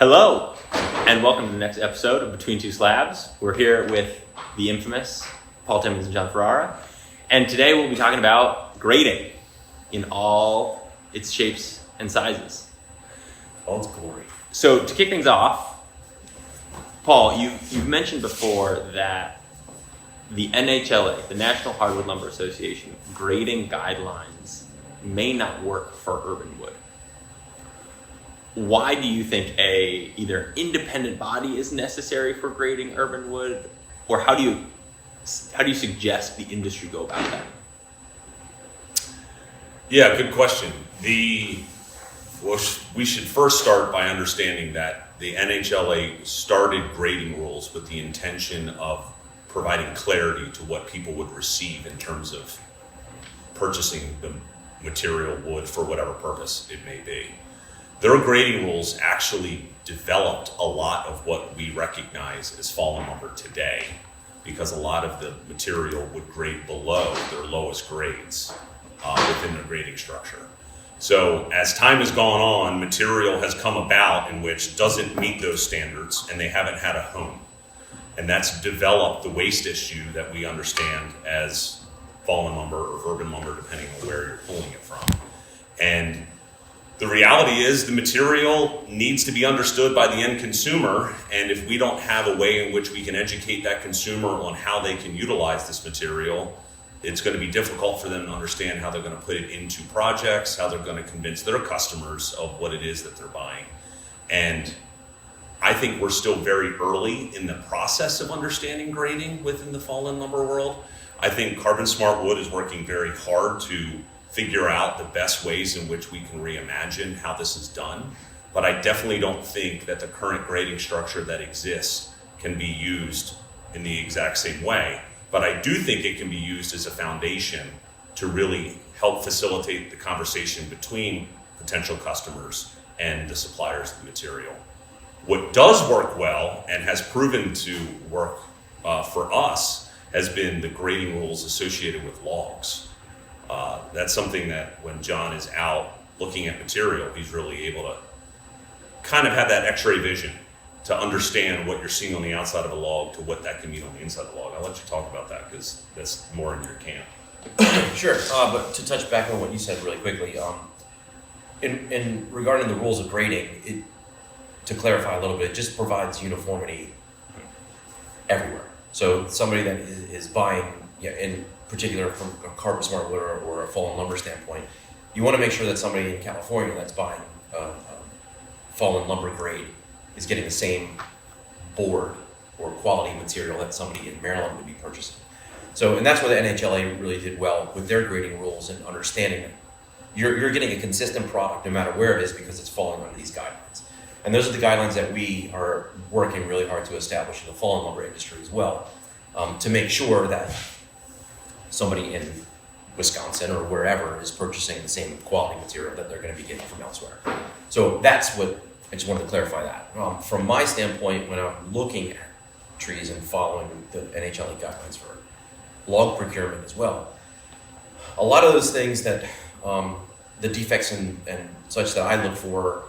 Hello, and welcome to the next episode of Between Two Slabs. We're here with the infamous Paul Timmons and John Ferrara, and today we'll be talking about grading in all its shapes and sizes. All its glory. So to kick things off, Paul, you've mentioned before that the NHLA, the National Hardwood Lumber Association, grading guidelines may not work for urban wood. Why do you think either independent body is necessary for grading urban wood, or how do you suggest the industry go about that? Yeah, good question. We should first start by understanding that the NHLA started grading rules with the intention of providing clarity to what people would receive in terms of purchasing the material wood for whatever purpose it may be. Their grading rules actually developed a lot of what we recognize as fallen lumber today, because a lot of the material would grade below their lowest grades within their grading structure. So as time has gone on, material has come about in which doesn't meet those standards, and they haven't had a home. And that's developed the waste issue that we understand as fallen lumber or urban lumber, depending on where you're pulling it from. And the reality is the material needs to be understood by the end consumer, and if we don't have a way in which we can educate that consumer on how they can utilize this material, it's going to be difficult for them to understand how they're going to put it into projects, how they're going to convince their customers of what it is that they're buying. And I think we're still very early in the process of understanding grading within the fallen lumber world. I think Carbon Smart Wood is working very hard to figure out the best ways in which we can reimagine how this is done. But I definitely don't think that the current grading structure that exists can be used in the exact same way. But I do think it can be used as a foundation to really help facilitate the conversation between potential customers and the suppliers of the material. What does work well and has proven to work for us has been the grading rules associated with logs. That's something that when John is out looking at material, he's really able to kind of have that x-ray vision to understand what you're seeing on the outside of a log to what that can mean on the inside of the log. I'll let you talk about that because that's more in your camp. Sure, but to touch back on what you said really quickly, in regarding the rules of grading, to clarify a little bit, it just provides uniformity everywhere. So somebody that is buying, in particular from a Carbon Smart Wood or a fallen lumber standpoint, you want to make sure that somebody in California that's buying fallen lumber grade is getting the same board or quality material that somebody in Maryland would be purchasing. So, and that's where the NHLA really did well with their grading rules and understanding that you're getting a consistent product no matter where it is because it's falling under these guidelines. And those are the guidelines that we are working really hard to establish in the fallen lumber industry as well, to make sure that somebody in Wisconsin or wherever is purchasing the same quality material that they're going to be getting from elsewhere. So that's what I just wanted to clarify that. From my standpoint, when I'm looking at trees and following the NHLA guidelines for log procurement as well, a lot of those things that the defects and such that I look for,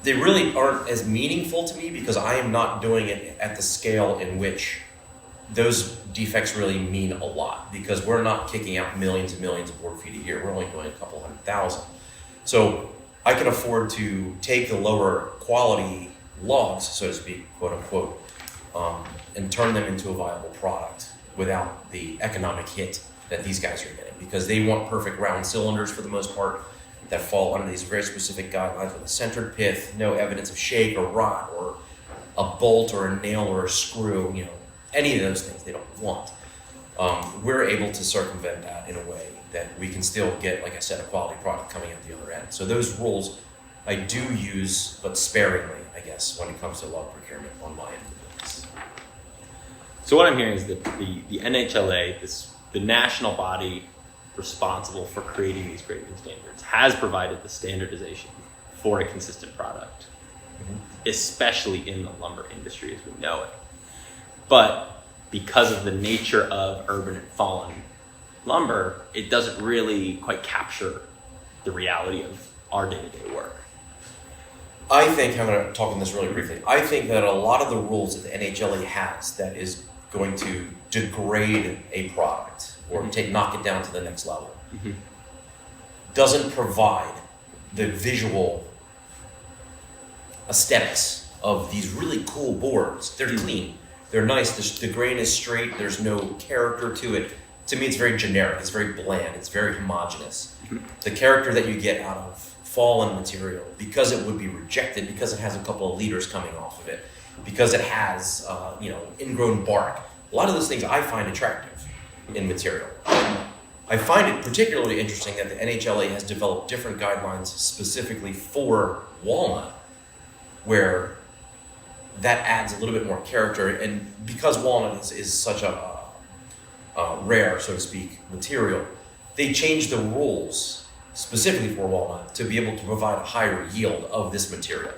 they really aren't as meaningful to me because I am not doing it at the scale in which those defects really mean a lot, because we're not kicking out millions and millions of board feet a year. We're only doing a couple 100,000. So I can afford to take the lower quality logs, so to speak, quote unquote, and turn them into a viable product without the economic hit that these guys are getting, because they want perfect round cylinders for the most part that fall under these very specific guidelines with a centered pith, no evidence of shake or rot or a bolt or a nail or a screw, any of those things they don't want. We're able to circumvent that in a way that we can still get, like I said, a quality product coming out the other end. So those rules I do use, but sparingly, I guess, when it comes to log procurement on my end of this. So what I'm hearing is that the NHLA, the national body responsible for creating these grading standards, has provided the standardization for a consistent product, especially in the lumber industry as we know it. But because of the nature of urban and fallen lumber, it doesn't really quite capture the reality of our day-to-day work. I think, I'm going to talk on this really briefly, I think that a lot of the rules that the NHLA has that is going to degrade a product or knock it down to the next level doesn't provide the visual aesthetics of these really cool boards. They're clean, they're nice, the grain is straight, there's no character to it. To me, it's very generic, it's very bland, it's very homogeneous. The character that you get out of fallen material, because it would be rejected, because it has a couple of leaders coming off of it, because it has ingrown bark. A lot of those things I find attractive in material. I find it particularly interesting that the NHLA has developed different guidelines specifically for walnut, where that adds a little bit more character. And because walnut is such a rare, so to speak, material, they changed the rules specifically for walnut to be able to provide a higher yield of this material,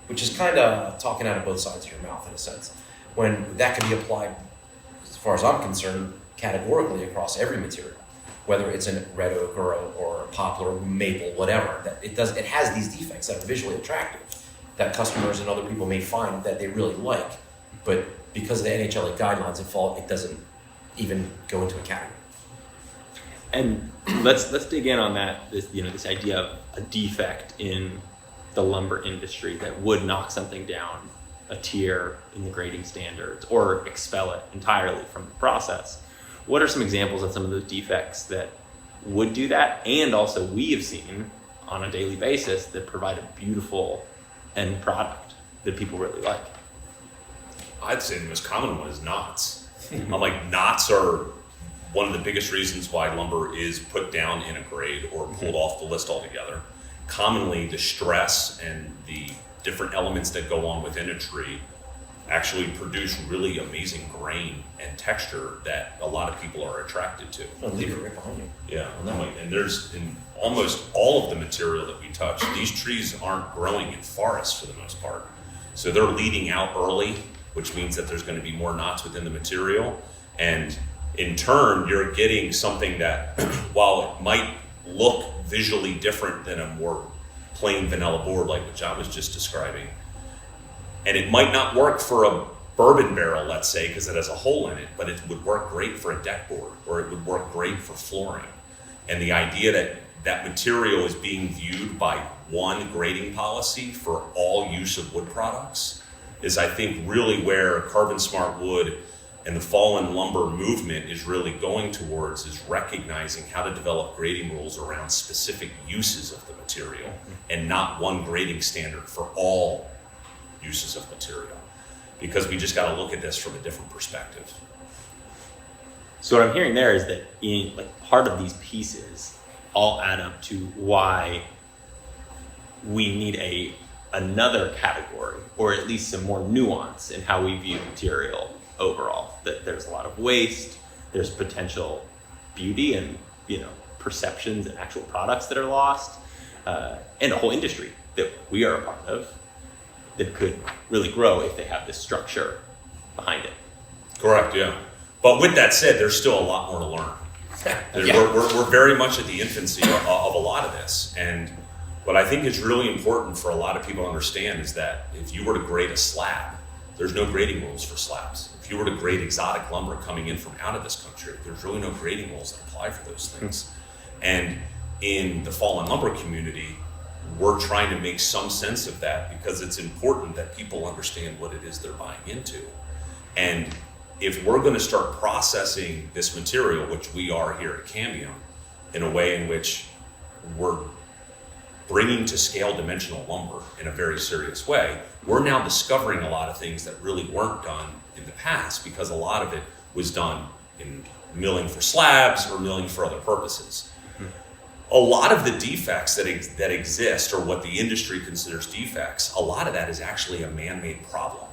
which is kind of talking out of both sides of your mouth in a sense, when that can be applied, as far as I'm concerned, categorically across every material, whether it's a red oak or a poplar, maple, whatever. That it has these defects that are visually attractive that customers and other people may find that they really like, but because of the NHLA guidelines, it doesn't even go into a category. And let's dig in on that. This idea of a defect in the lumber industry that would knock something down a tier in the grading standards or expel it entirely from the process. What are some examples of some of those defects that would do that, and also we have seen on a daily basis that provide a beautiful end product that people really like? I'd say the most common one is knots. Knots are one of the biggest reasons why lumber is put down in a grade or pulled off the list altogether. Commonly, the stress and the different elements that go on within a tree actually produce really amazing grain and texture that a lot of people are attracted to. I'll leave it right behind you. Yeah, and there's in almost all of the material that we touch, these trees aren't growing in forests for the most part. So they're leading out early, which means that there's going to be more knots within the material. And in turn, you're getting something that, while it might look visually different than a more plain vanilla board like what John was just describing, and it might not work for a bourbon barrel, let's say, because it has a hole in it, but it would work great for a deck board, or it would work great for flooring. And the idea that that material is being viewed by one grading policy for all use of wood products is, I think, really where Carbon Smart Wood and the fallen lumber movement is really going towards, is recognizing how to develop grading rules around specific uses of the material and not one grading standard for all uses of material, because we just got to look at this from a different perspective. So what I'm hearing there is that part of these pieces all add up to why we need another category, or at least some more nuance in how we view material overall. That there's a lot of waste, there's potential beauty and perceptions and actual products that are lost, and a whole industry that we are a part of that could really grow if they have this structure behind it. Correct, yeah. But with that said, there's still a lot more to learn. We're very much at the infancy of a lot of this. And what I think is really important for a lot of people to understand is that if you were to grade a slab, there's no grading rules for slabs. If you were to grade exotic lumber coming in from out of this country, there's really no grading rules that apply for those things. And in the fallen lumber community, we're trying to make some sense of that, because it's important that people understand what it is they're buying into. And if we're going to start processing this material, which we are here at Cambium, in a way in which we're bringing to scale dimensional lumber in a very serious way, we're now discovering a lot of things that really weren't done in the past, because a lot of it was done in milling for slabs or milling for other purposes. A lot of the defects that exist, or what the industry considers defects, a lot of that is actually a man-made problem.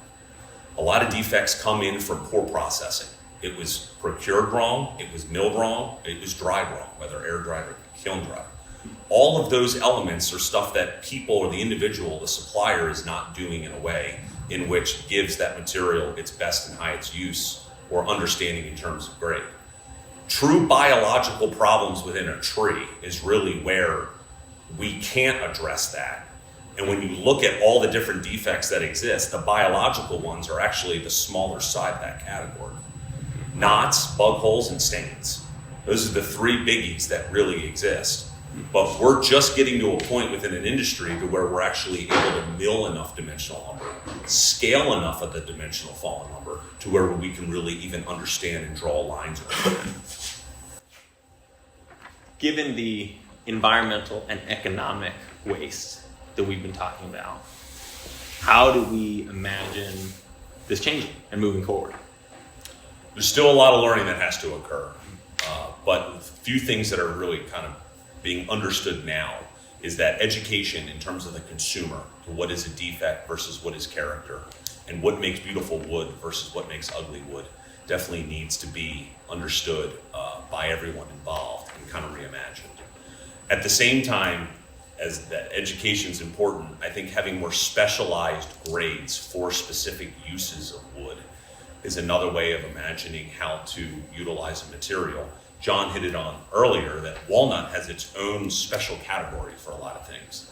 A lot of defects come in from poor processing. It was procured wrong, it was milled wrong, it was dried wrong, whether air dried or kiln dried. All of those elements are stuff that people, or the individual, the supplier, is not doing in a way in which gives that material its best and highest use or understanding in terms of grade. True biological problems within a tree is really where we can't address that And when you look at all the different defects that exist, the biological ones are actually the smaller side of that category. Knots, bug holes, and stains. Those are the three biggies that really exist. But we're just getting to a point within an industry to where we're actually able to mill enough dimensional lumber, scale enough of the dimensional fallen lumber to where we can really even understand and draw lines around it. Given the environmental and economic waste that we've been talking about, how do we imagine this changing and moving forward? There's still a lot of learning that has to occur, but a few things that are really kind of being understood now is that education in terms of the consumer to what is a defect versus what is character, and what makes beautiful wood versus what makes ugly wood definitely needs to be understood by everyone involved and kind of reimagined. At the same time, as that education is important, I think having more specialized grades for specific uses of wood is another way of imagining how to utilize a material. John hit it on earlier that walnut has its own special category for a lot of things.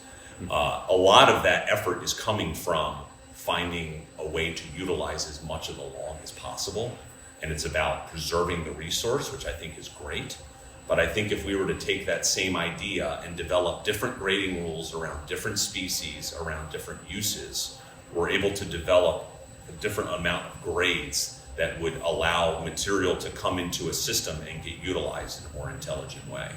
A lot of that effort is coming from finding a way to utilize as much of the log as possible, and it's about preserving the resource, which I think is great. But I think if we were to take that same idea and develop different grading rules around different species, around different uses, we're able to develop a different amount of grades that would allow material to come into a system and get utilized in a more intelligent way.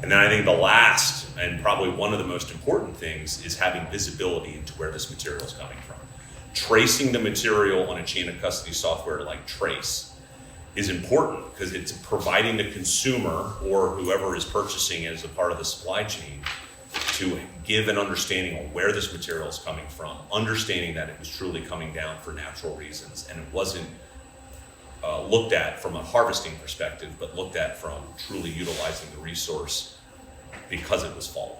And then I think the last, and probably one of the most important things, is having visibility into where this material is coming from. Tracing the material on a chain of custody software like Trace is important because it's providing the consumer or whoever is purchasing it as a part of the supply chain to give an understanding on where this material is coming from, understanding that it was truly coming down for natural reasons and it wasn't looked at from a harvesting perspective, but looked at from truly utilizing the resource because it was fallen.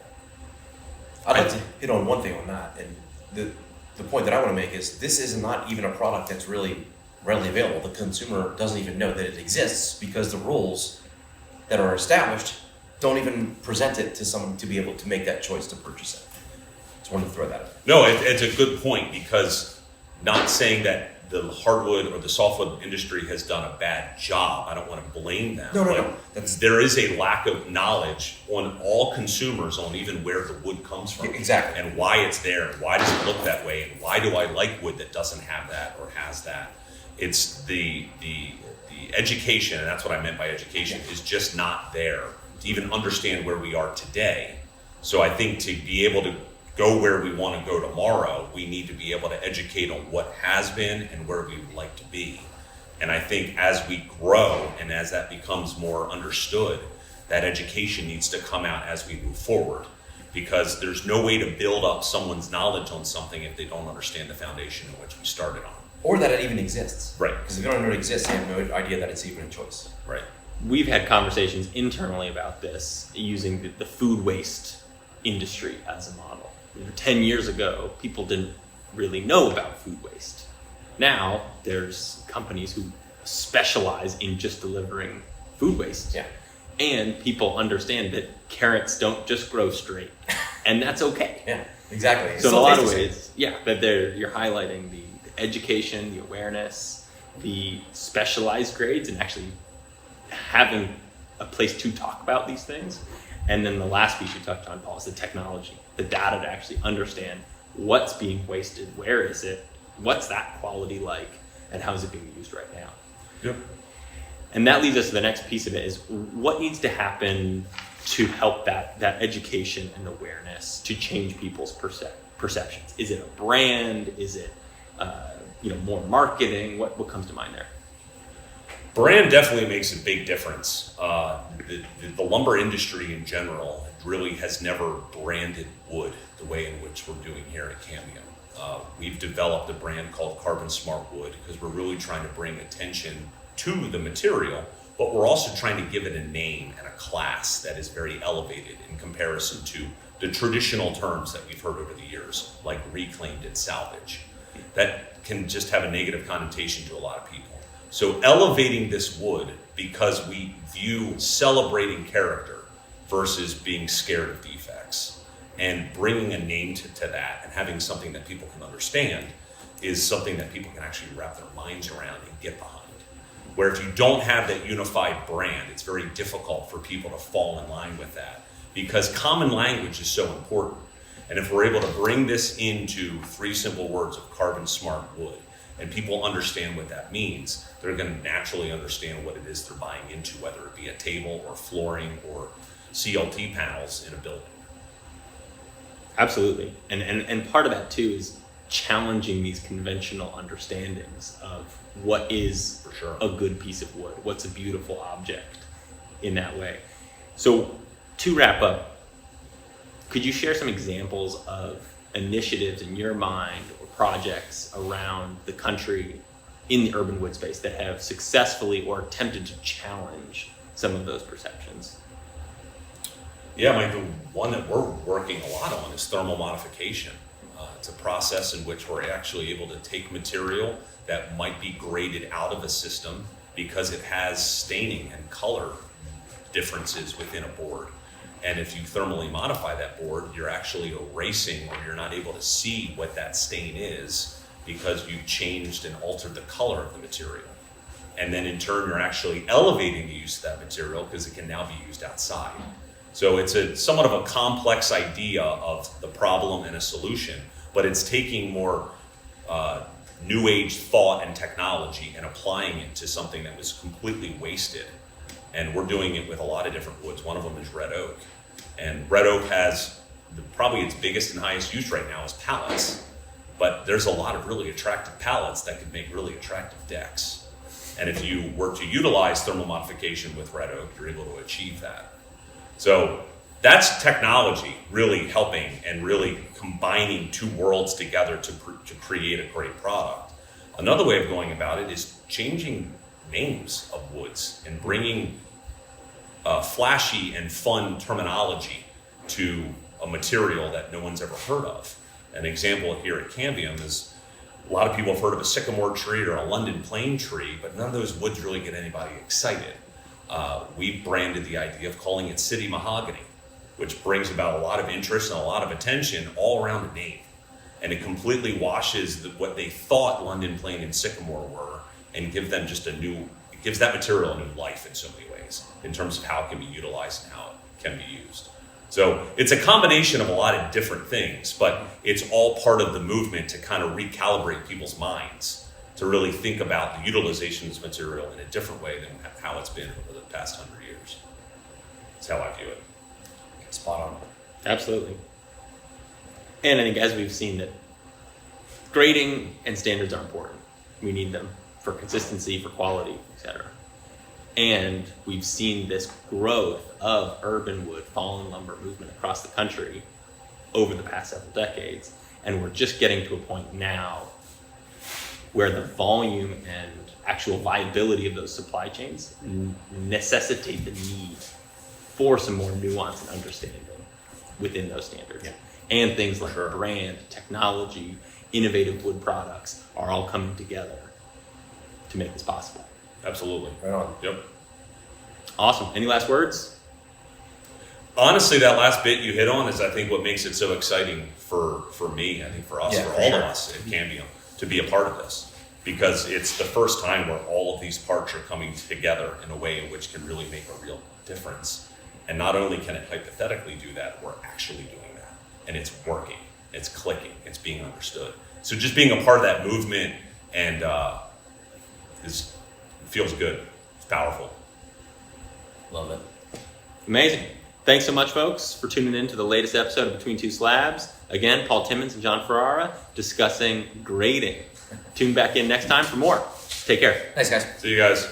I'd like to hit on one thing on that, and the point that I want to make is this is not even a product that's really readily available. The consumer doesn't even know that it exists because the rules that are established don't even present it to someone to be able to make that choice to purchase it. Just wanted to throw that out. No, it's a good point, because not saying that the hardwood or the softwood industry has done a bad job. I don't want to blame them. No. There is a lack of knowledge on all consumers on even where the wood comes from. Exactly. And why it's there, and why does it look that way, and why do I like wood that doesn't have that or has that. It's the education, and that's what I meant by education, is just not there to even understand where we are today. So I think to be able to go where we want to go tomorrow, we need to be able to educate on what has been and where we would like to be. And I think as we grow and as that becomes more understood, that education needs to come out as we move forward, because there's no way to build up someone's knowledge on something if they don't understand the foundation in which we started on. Or that it even exists. Right. Because if you don't know it exists, you have no idea that it's even a choice. Right. We've had conversations internally about this using the food waste industry as a model. 10 years ago, people didn't really know about food waste. Now, there's companies who specialize in just delivering food waste. Yeah. And people understand that carrots don't just grow straight. And that's okay. Yeah, exactly. So in a lot of ways, that you're highlighting the education, the awareness, the specialized grades, and actually having a place to talk about these things. And then the last piece you touched on, Paul, is the technology, the data to actually understand what's being wasted, where is it, what's that quality like, and how is it being used right now. Yep. And that leads us to the next piece of it, is what needs to happen to help that education and awareness to change people's perceptions. Is it a brand? Is it more marketing? What comes to mind there? Brand definitely makes a big difference. The lumber industry in general really has never branded wood the way in which we're doing here at Cameo. We've developed a brand called Carbon Smart Wood because we're really trying to bring attention to the material, but we're also trying to give it a name and a class that is very elevated in comparison to the traditional terms that we've heard over the years, like reclaimed and salvage. That can just have a negative connotation to a lot of people. So elevating this wood, because we view celebrating character versus being scared of defects, And bringing a name to that and having something that people can understand is something that people can actually wrap their minds around and get behind. Where if you don't have that unified brand, it's very difficult for people to fall in line with that, because common language is so important. And if we're able to bring this into 3 simple words of carbon smart wood, and people understand what that means, they're going to naturally understand what it is they're buying into, whether it be a table or flooring or CLT panels in a building. Absolutely. And part of that too is challenging these conventional understandings of what is For sure. a good piece of wood, what's a beautiful object in that way. So to wrap up, could you share some examples of initiatives in your mind or projects around the country in the urban wood space that have successfully or attempted to challenge some of those perceptions? Yeah, the one that we're working a lot on is thermal modification. It's a process in which we're actually able to take material that might be graded out of a system because it has staining and color differences within a board. And if you thermally modify that board, you're actually erasing, or you're not able to see what that stain is because you've changed and altered the color of the material. And then in turn, you're actually elevating the use of that material because it can now be used outside. So it's a somewhat of a complex idea of the problem and a solution, but it's taking more new age thought and technology and applying it to something that was completely wasted. And we're doing it with a lot of different woods. One of them is red oak. And red oak has probably its biggest and highest use right now is pallets. But there's a lot of really attractive pallets that could make really attractive decks. And if you were to utilize thermal modification with red oak, you're able to achieve that. So that's technology really helping and really combining 2 worlds together to create a great product. Another way of going about it is changing names of woods and bringing flashy and fun terminology to a material that no one's ever heard of. An example here at Cambium is a lot of people have heard of a sycamore tree or a London plane tree, but none of those woods really get anybody excited. We branded the idea of calling it city mahogany, which brings about a lot of interest and a lot of attention all around the name. And it completely washes what they thought London plane and sycamore were and gives them just it gives that material a new life in so many ways in terms of how it can be utilized and how it can be used. So it's a combination of a lot of different things, but it's all part of the movement to kind of recalibrate people's minds to really think about the utilization of this material in a different way than how it's been over the past 100 years. That's how I view it. Spot on. Absolutely. And I think as we've seen that grading and standards are important. We need them for consistency, for quality, etc. And we've seen this growth of urban wood, fallen lumber movement across the country over the past several decades. And we're just getting to a point now where the volume and actual viability of those supply chains necessitate the need for some more nuance and understanding within those standards. Yeah. And things like brand, technology, innovative wood products are all coming together to make this possible. Absolutely. Right on. Yep. Awesome. Any last words? Honestly, that last bit you hit on is, I think, what makes it so exciting for me, I think for us, Yeah, for for all sure. of us at Cambium, to be a part of this. Because it's the first time where all of these parts are coming together in a way in which can really make a real difference. And not only can it hypothetically do that, we're actually doing that. And it's working, it's clicking, it's being understood. So just being a part of that movement and feels good, it's powerful. Love it. Amazing. Thanks so much, folks, for tuning in to the latest episode of Between Two Slabs. Again, Paul Timmons and John Ferrara discussing grading. Tune back in next time for more. Take care. Thanks, guys. See you guys.